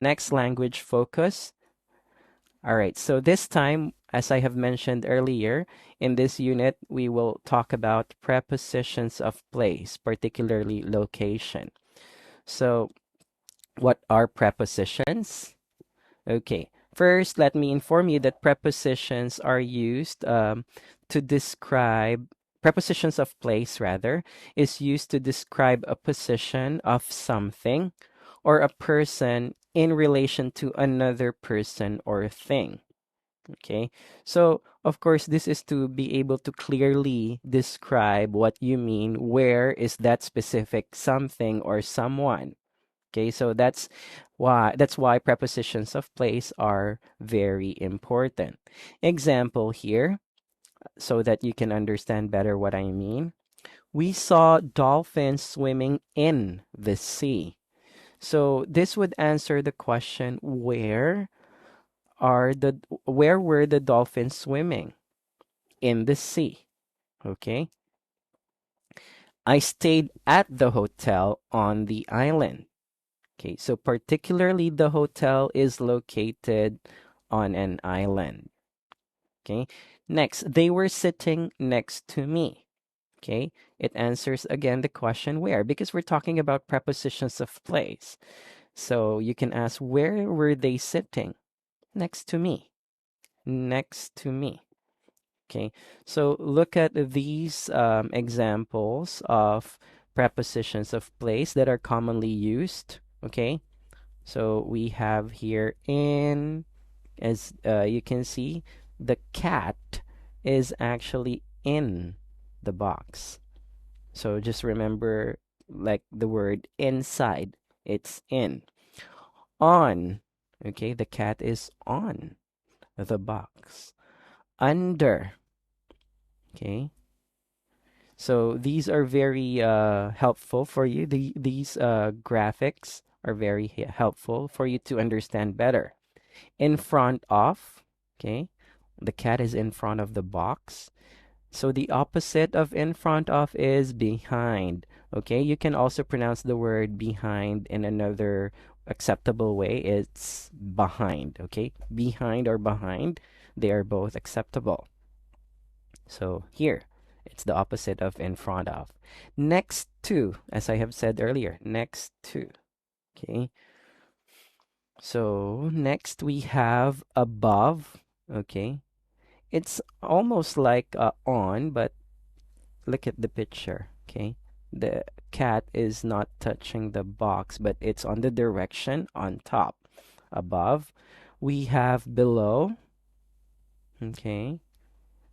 Next, language focus. All right, so this time, as I have mentioned earlier, in this unit, we will talk about prepositions of place, particularly location. So, what are prepositions? Okay, first, let me inform you that prepositions are used to describe, prepositions of place, rather, is used to describe a position of something or a person in relation to another person or thing. Okay, so of course, this is to be able to clearly describe what you mean. Where is that specific something or someone? Okay, so that's why prepositions of place are very important. Example here, so that you can understand better what I mean. We saw dolphins swimming in the sea. So this would answer the question, where were the dolphins swimming? In the sea. Okay. I stayed at the hotel on the island. Okay, so particularly the hotel is located on an island. Okay, next, they were sitting next to me. Okay, it answers again the question where, because we're talking about prepositions of place. So you can ask, where were they sitting? Next to me. Next to me. Okay, so look at these examples of prepositions of place that are commonly used. Okay, so we have here in, as you can see, the cat is actually in the box. So just remember, like the word inside, it's in. On, okay, the cat is on the box. Under, okay. So these are very helpful for you. These graphics are very helpful for you to understand better. In front of, okay, the cat is in front of the box. So the opposite of in front of is behind. Okay, you can also pronounce the word behind in another acceptable way. It's behind. Okay, behind or behind, they are both acceptable. So here, it's the opposite of in front of. Next to, as I have said earlier, next to. Okay. So next we have above. Okay. It's almost like on, but look at the picture. Okay. The cat is not touching the box, but it's on the direction on top. Above. We have below. Okay.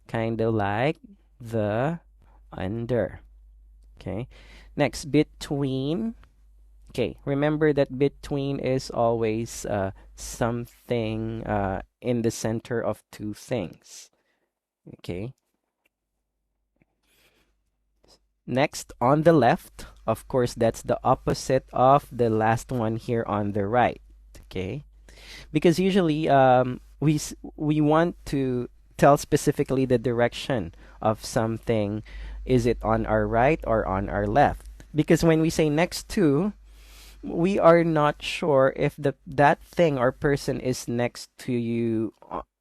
Kind of like the under. Okay. Next, between. Okay. Remember that between is always something in the center of two things. Okay. Next, on the left, of course, that's the opposite of the last one here on the right. Okay. Because usually we want to tell specifically the direction of something. Is it on our right or on our left? Because when we say next to, we are not sure if that thing or person is next to you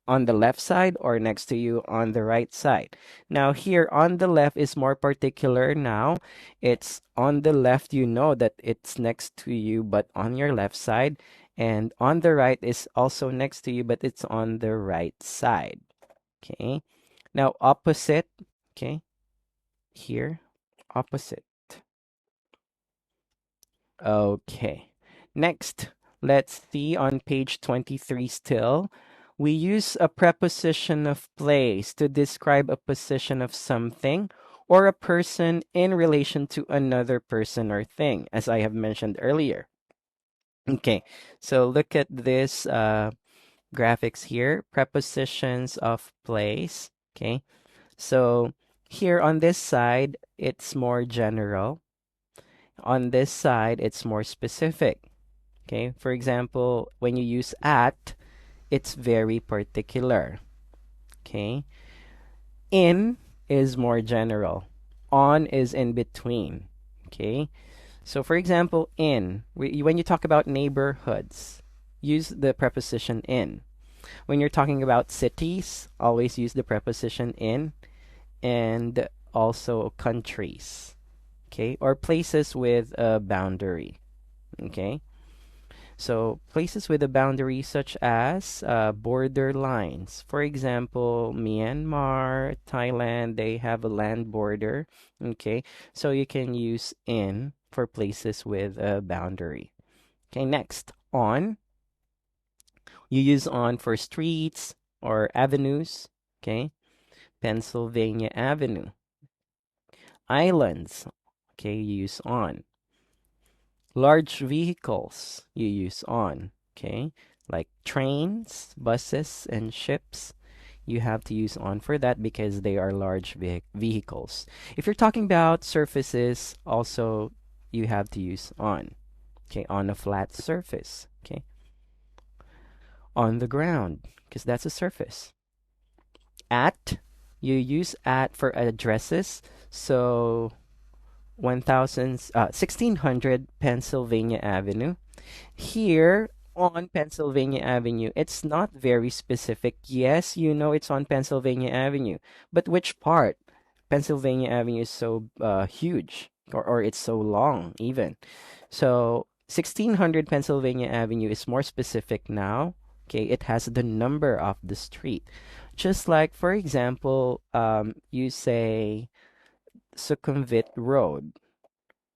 on the left side or next to you on the right side. Now here on the left is more particular. Now it's on the left, you know that it's next to you but on your left side, and on the right is also next to you but it's on the right side. Okay, now opposite. Okay, here opposite. Okay. Next, let's see on page 23 still. We use a preposition of place to describe a position of something or a person in relation to another person or thing, as I have mentioned earlier. Okay, so look at this graphics here, prepositions of place. Okay, so here on this side, it's more general. On this side, it's more specific. Okay, for example, when you use at, it's very particular. Okay, in is more general, on is in between. Okay, so for example, when you talk about neighborhoods, use the preposition in. When you're talking about cities, always use the preposition in, and also countries, okay, or places with a boundary, okay. So places with a boundary such as border lines. For example, Myanmar, Thailand, they have a land border, okay. So you can use in for places with a boundary. Okay, next, on. You use on for streets or avenues, okay. Pennsylvania Avenue. Islands, okay, you use on. Large vehicles, you use on, okay? Like trains, buses, and ships, you have to use on for that because they are large vehicles. If you're talking about surfaces, also you have to use on, okay? On a flat surface, okay? On the ground, because that's a surface. At, you use at for addresses, so 1600 Pennsylvania Avenue. Here on Pennsylvania Avenue, it's not very specific. Yes, you know it's on Pennsylvania Avenue, but which part? Pennsylvania Avenue is so huge, or it's so long, even. So 1600 Pennsylvania Avenue is more specific now. Okay, it has the number of the street. Just like, for example, you say Sukhumvit Road,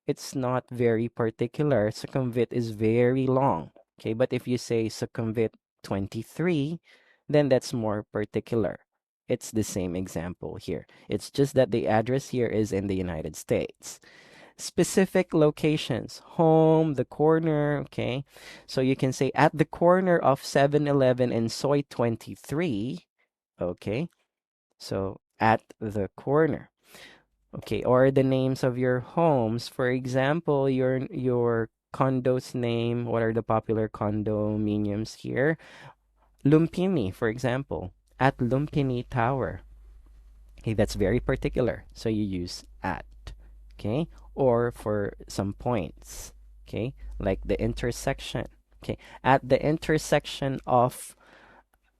it's not very particular. Sukhumvit is very long. Okay, but if you say Sukhumvit 23, then that's more particular. It's the same example here. It's just that the address here is in the United States. Specific locations, home, the corner, okay? So you can say at the corner of 7-Eleven and Soy 23, okay? So at the corner. Okay, or the names of your homes. For example, your condo's name. What are the popular condominiums here? Lumpini, for example, at Lumpini Tower. Okay, that's very particular. So you use at. Okay, or for some points. Okay, like the intersection. Okay, at the intersection of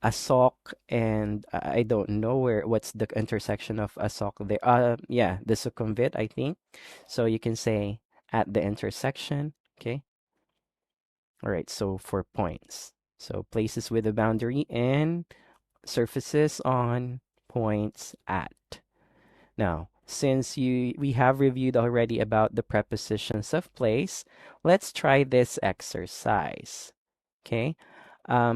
Asok and I don't know what's the intersection of Asok there. Yeah, the Sukhumvit, I think. So you can say at the intersection. Okay. All right. So for points, so places with a boundary and surfaces on, points at. Now, since we have reviewed already about the prepositions of place, let's try this exercise. Okay.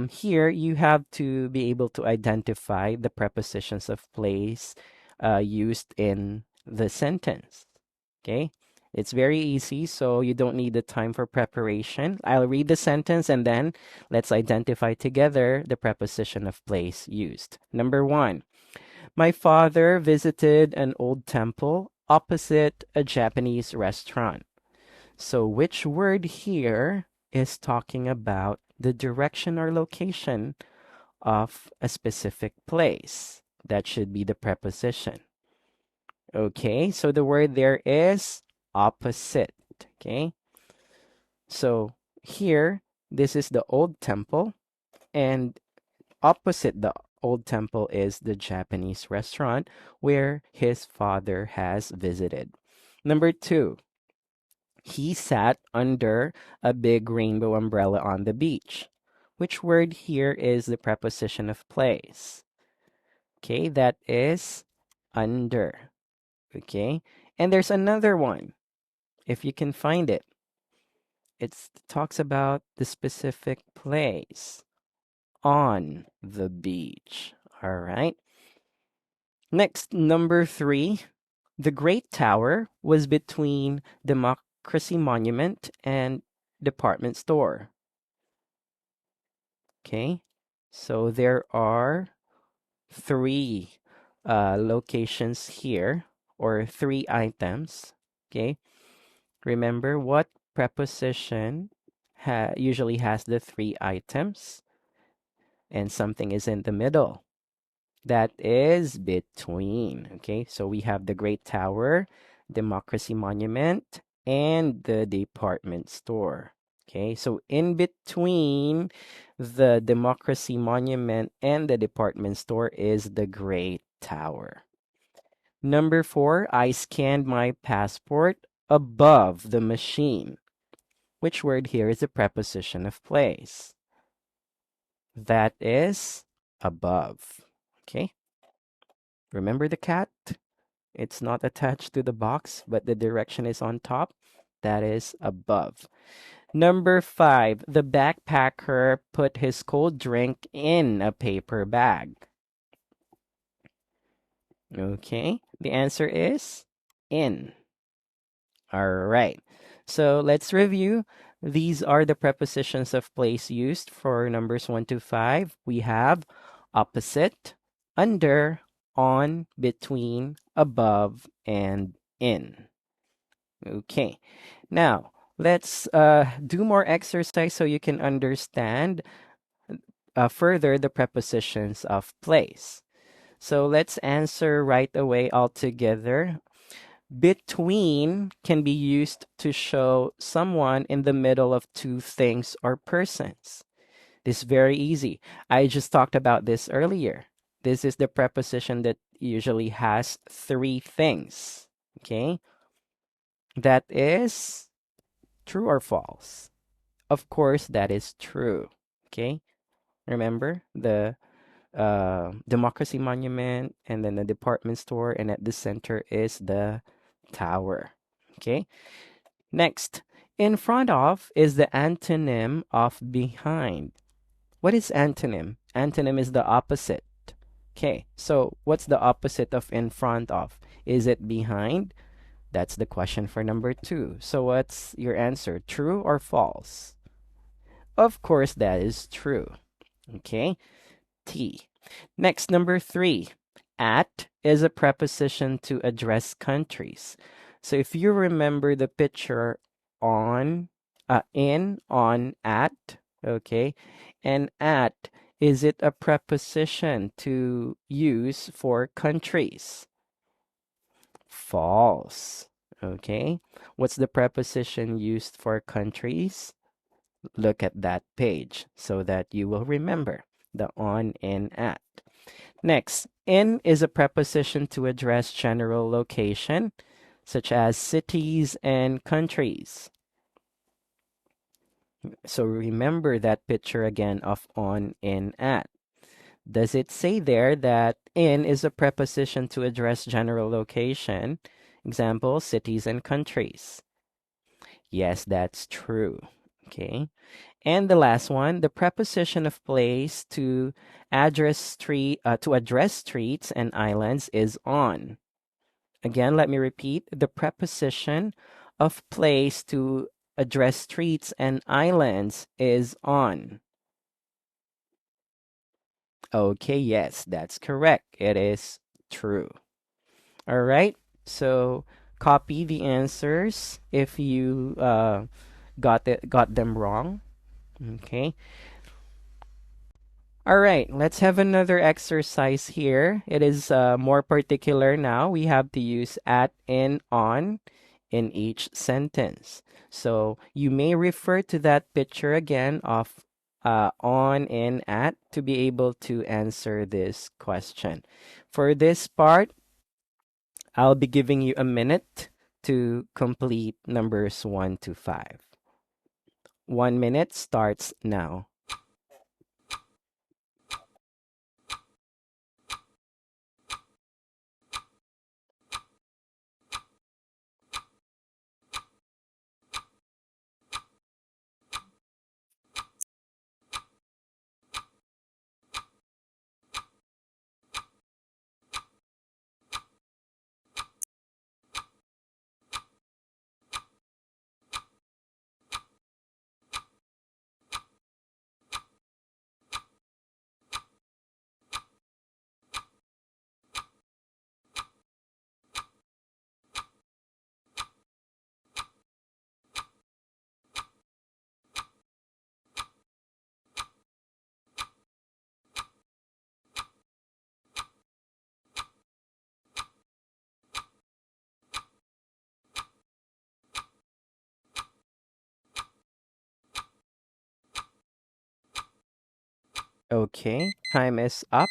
Here you have to be able to identify the prepositions of place used in the sentence. Okay. It's very easy, so you don't need the time for preparation. I'll read the sentence and then let's identify together the preposition of place used. Number one, my father visited an old temple opposite a Japanese restaurant. So, which word here is talking about the direction or location of a specific place? That should be the preposition. Okay, so the word there is opposite. Okay, so here, this is the old temple, and opposite the old temple is the Japanese restaurant where his father has visited. Number two, he sat under a big rainbow umbrella on the beach. Which word here is the preposition of place? Okay, that is under. Okay, and there's another one. If you can find it, it talks about the specific place on the beach. All right. Next, number three, the Great Tower was between Democracy Monument and Department Store. Okay, so there are three locations here, or three items. Okay, remember what preposition usually has the three items and something is in the middle. That is between. Okay, so we have the Great Tower, Democracy Monument, and the department store. Okay, so in between the Democracy Monument and the department store is the Great Tower. Number 4, I scanned my passport above the machine. Which word here is a preposition of place? That is above. Okay, remember the cat? It's not attached to the box, but the direction is on top. That is above. Number 5, the backpacker put his cold drink in a paper bag. Okay, the answer is in. All right. So let's review. These are the prepositions of place used for numbers 1 to 5. We have opposite, under, on, between, above, and in. Okay. Now, let's do more exercise so you can understand further the prepositions of place. So let's answer right away all together. Between can be used to show someone in the middle of two things or persons. This is very easy. I just talked about this earlier. This is the preposition that usually has three things. Okay? That is true or false? Of course, that is true. Okay? Remember the Democracy Monument and then the department store, and at the center is the tower. Okay? Next, in front of is the antonym of behind. What is antonym? Antonym is the opposite. Okay, so what's the opposite of in front of? Is it behind? That's the question for number 2. So what's your answer? True or false? Of course, that is true. Okay, T. Next, number 3. At is a preposition to address countries. So if you remember the picture on, in, on, at, okay, and at, is it a preposition to use for countries? False. Okay, what's the preposition used for countries? Look at that page so that you will remember the on, in, at. Next, in is a preposition to address general location, such as cities and countries. So remember that picture again of on, in, at. Does it say there that in is a preposition to address general location? Example, cities and countries. Yes, that's true. Okay. And the last one, the preposition of place to address streets and islands is on. Again, let me repeat. The preposition of place to address streets and islands is on. Okay, yes, that's correct. It is true. All right. So copy the answers if you got them wrong. Okay. All right, let's have another exercise here. It is more particular now. We have to use at and on in each sentence. So you may refer to that picture again of on and at to be able to answer this question. For this part, I'll be giving you a minute to complete numbers 1 to 5. 1 minute starts now. Okay, time is up.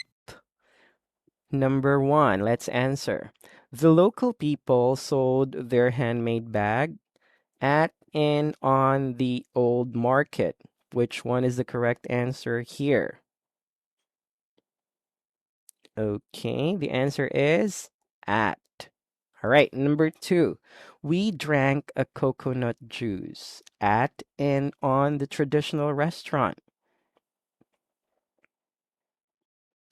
Number one, let's answer. The local people sold their handmade bag at and on the old market. Which one is the correct answer here? Okay, the answer is at. All right, number two. We drank a coconut juice at and on the traditional restaurant.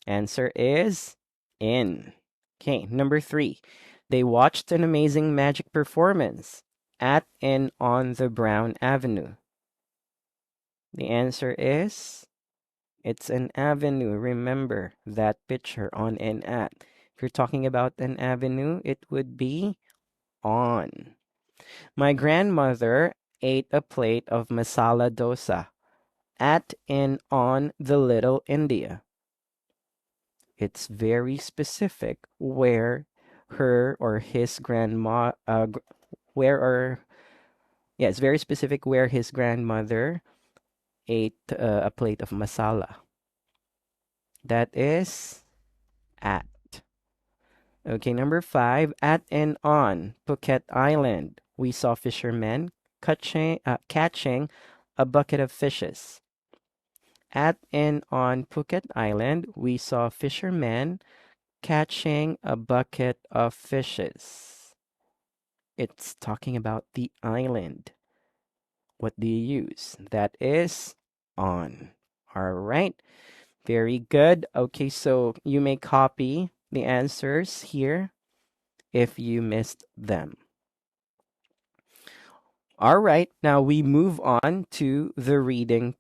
Answer is in. Okay, number three. They watched an amazing magic performance at and on the Brown Avenue. The answer is it's an avenue. Remember that picture on and at. If you're talking about an avenue, it would be on. My grandmother ate a plate of masala dosa at and on the Little India. It's very specific where her or his grandma where or yeah, it's very specific where his grandmother ate a plate of masala. That is at. Okay, number five, at and on Phuket Island, we saw fishermen catching a bucket of fishes. At and on Phuket Island, we saw fishermen catching a bucket of fishes. It's talking about the island. What do you use? That is on. All right. Very good. Okay, so you may copy the answers here if you missed them. All right, now we move on to the reading.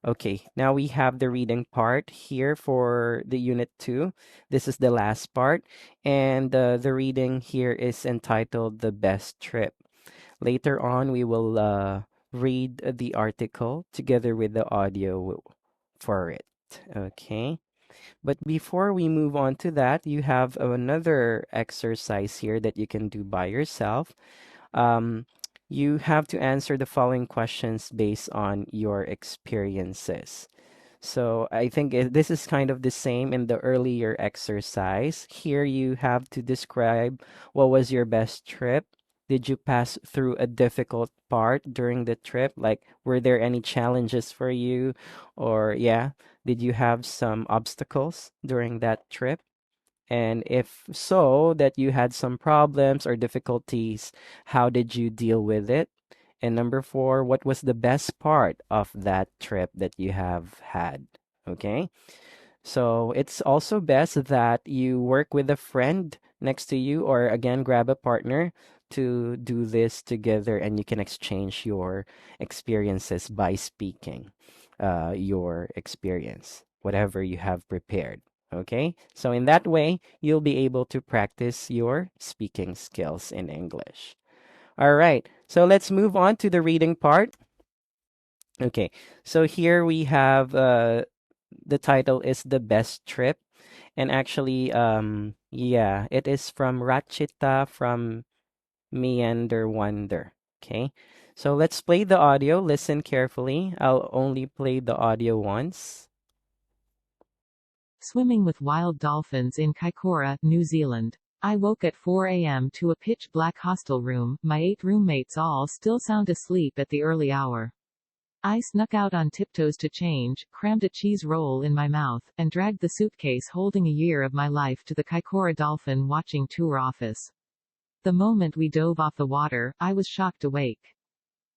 Okay, now we have the reading part here for the unit 2. This is the last part, and the reading here is entitled The Best Trip. Later on, we will read the article together with the audio for it. Okay, but before we move on to that, you have another exercise here that you can do by yourself. um, you have to answer the following questions based on your experiences. So I think this is kind of the same in the earlier exercise. Here you have to describe what was your best trip. Did you pass through a difficult part during the trip? Like, were there any challenges for you? Or, yeah, did you have some obstacles during that trip? And if so, that you had some problems or difficulties, how did you deal with it? And number four, what was the best part of that trip that you have had? Okay. So it's also best that you work with a friend next to you, or again, grab a partner to do this together, and you can exchange your experiences by speaking your experience, whatever you have prepared. Okay, so in that way, you'll be able to practice your speaking skills in English. All right, so let's move on to the reading part. Okay, so here we have the title is The Best Trip. And actually, yeah, it is from Rachita from Meander Wonder. Okay, so let's play the audio. Listen carefully. I'll only play the audio once. Swimming with wild dolphins in Kaikoura, New Zealand. I woke at 4 a.m. to a pitch-black hostel room, my 8 roommates all still sound asleep at the early hour. I snuck out on tiptoes to change, crammed a cheese roll in my mouth, and dragged the suitcase holding a year of my life to the Kaikoura Dolphin watching tour office. The moment we dove off the water, I was shocked awake.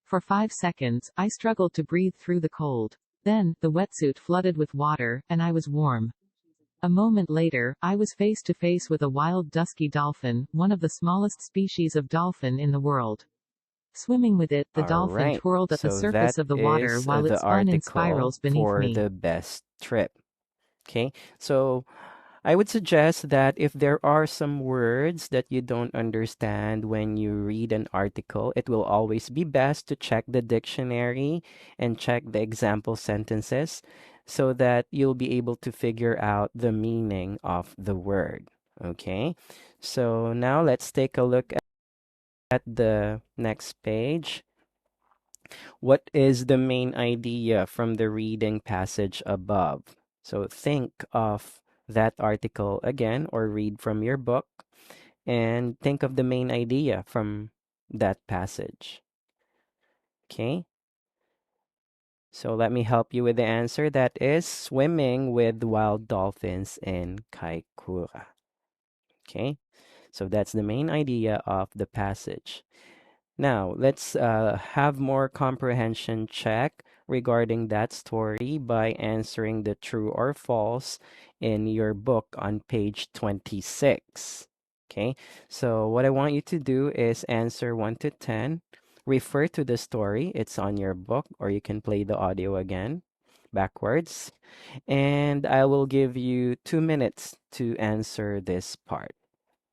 For 5 seconds, I struggled to breathe through the cold. Then, the wetsuit flooded with water, and I was warm. A moment later, I was face to face with a wild dusky dolphin, one of the smallest species of dolphin in the world. Swimming with it, the All dolphin right, twirled at the so surface that of the water is while it the spun in article spirals beneath for me. The Best Trip. Okay, so I would suggest that if there are some words that you don't understand when you read an article, it will always be best to check the dictionary and check the example sentences so that you'll be able to figure out the meaning of the word. Okay, so now let's take a look at the next page. What is the main idea from the reading passage above? So think of that article again or read from your book and think of the main idea from that passage. Okay? So let me help you with the answer. That is swimming with wild dolphins in Kaikoura. Okay? So that's the main idea of the passage. Now, let's have more comprehension check regarding that story by answering the true or false in your book on page 26. Okay, so what I want you to do is answer 1 to 10. Refer to the story, it's on your book, or you can play the audio again backwards. And I will give you 2 minutes to answer this part.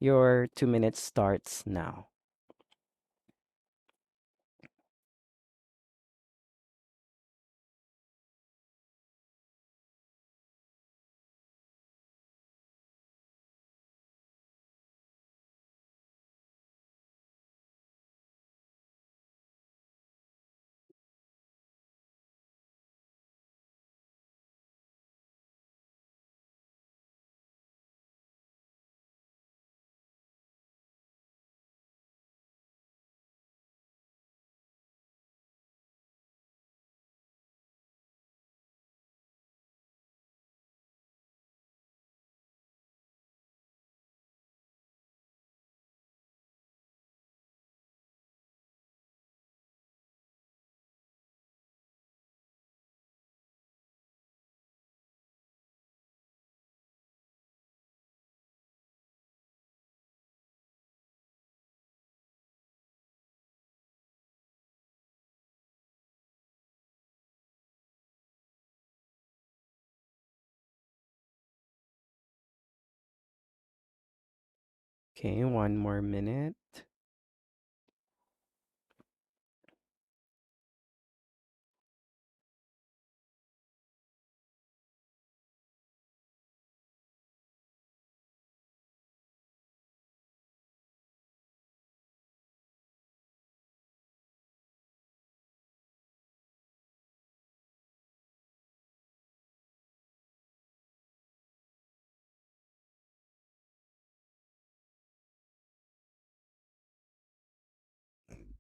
Your 2 minutes starts now. Okay, 1 more minute.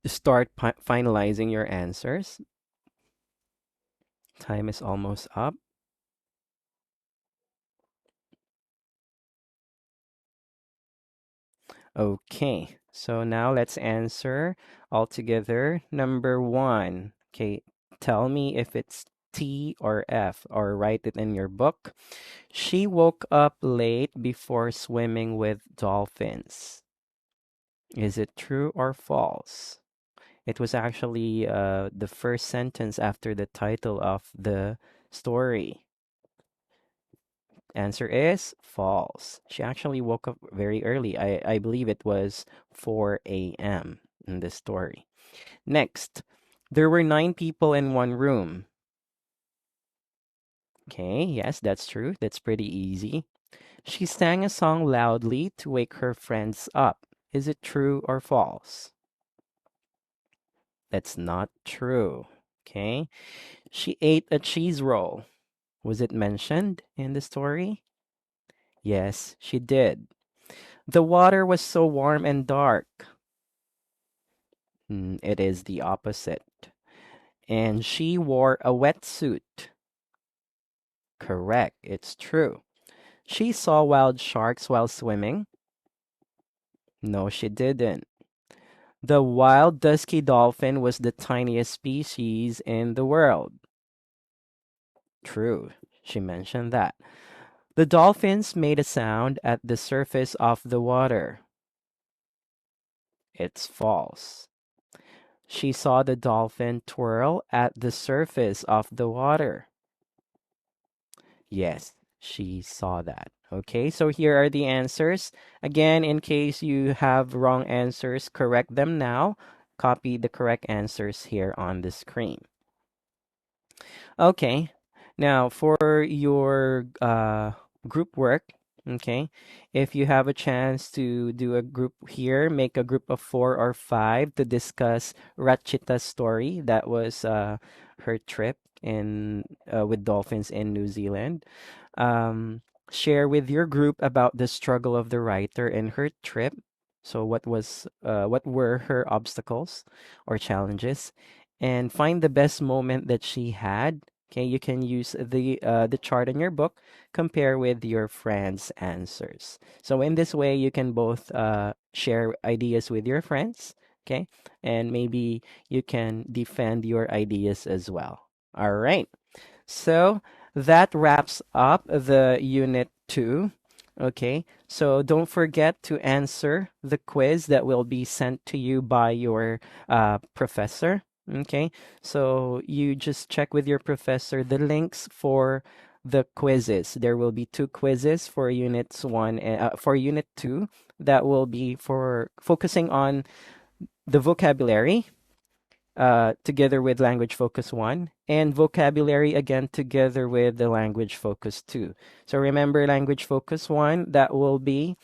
Start finalizing your answers. Time is almost up. Okay, so now let's answer all together. Number one. Okay, tell me if it's T or F, or write it in your book. She woke up late before swimming with dolphins. Is it true or false? It was actually the first sentence after the title of the story. Answer is false. She actually woke up very early. I believe it was 4 a.m. in this story. Next, there were 9 people in one room. Okay, yes, that's true. That's pretty easy. She sang a song loudly to wake her friends up. Is it true or false? That's not true. Okay. She ate a cheese roll. Was it mentioned in the story? Yes, she did. The water was so warm and dark. It is the opposite. And she wore a wetsuit. Correct, it's true. She saw wild sharks while swimming. No, she didn't. The wild dusky dolphin was the tiniest species in the world. True, she mentioned that. The dolphins made a sound at the surface of the water. It's false. She saw the dolphin twirl at the surface of the water. Yes, she saw that. Okay, so here are the answers. Again, in case you have wrong answers, correct them now. Copy the correct answers here on the screen. Okay, now for your group work, Okay. If you have a chance to do a group here, make a group of 4 or 5 to discuss Rachita's story. That was her trip in with dolphins in New Zealand. Um, Share with your group about the struggle of the writer and her trip. So what were her obstacles or challenges, and find the best moment that she had. Okay, you can use the chart in your book, compare with your friends' answers. So in this way, you can both share ideas with your friends. Okay, and maybe you can defend your ideas as well. All right. So that wraps up the unit 2. Okay, so don't forget to answer the quiz that will be sent to you by your professor. Okay, so you just check with your professor the links for the quizzes. There will be 2 quizzes for units 1 and for unit 2 that will be for focusing on the vocabulary together with language focus 1, and vocabulary again together with the language focus 2. So remember language focus 1, that will be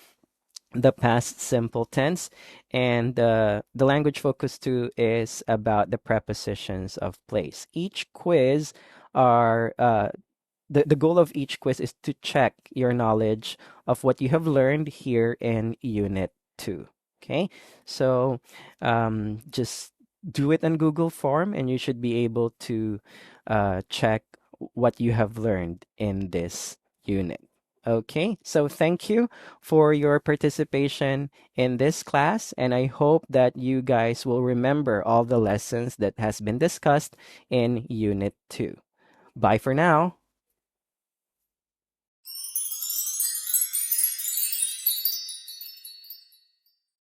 the past simple tense, and the language focus 2 is about the prepositions of place. Each quiz are the goal of each quiz is to check your knowledge of what you have learned here in Unit 2. Okay, so just do it on Google Form, and you should be able to check what you have learned in this unit. Okay, so thank you for your participation in this class, and I hope that you guys will remember all the lessons that has been discussed in Unit 2. Bye for now.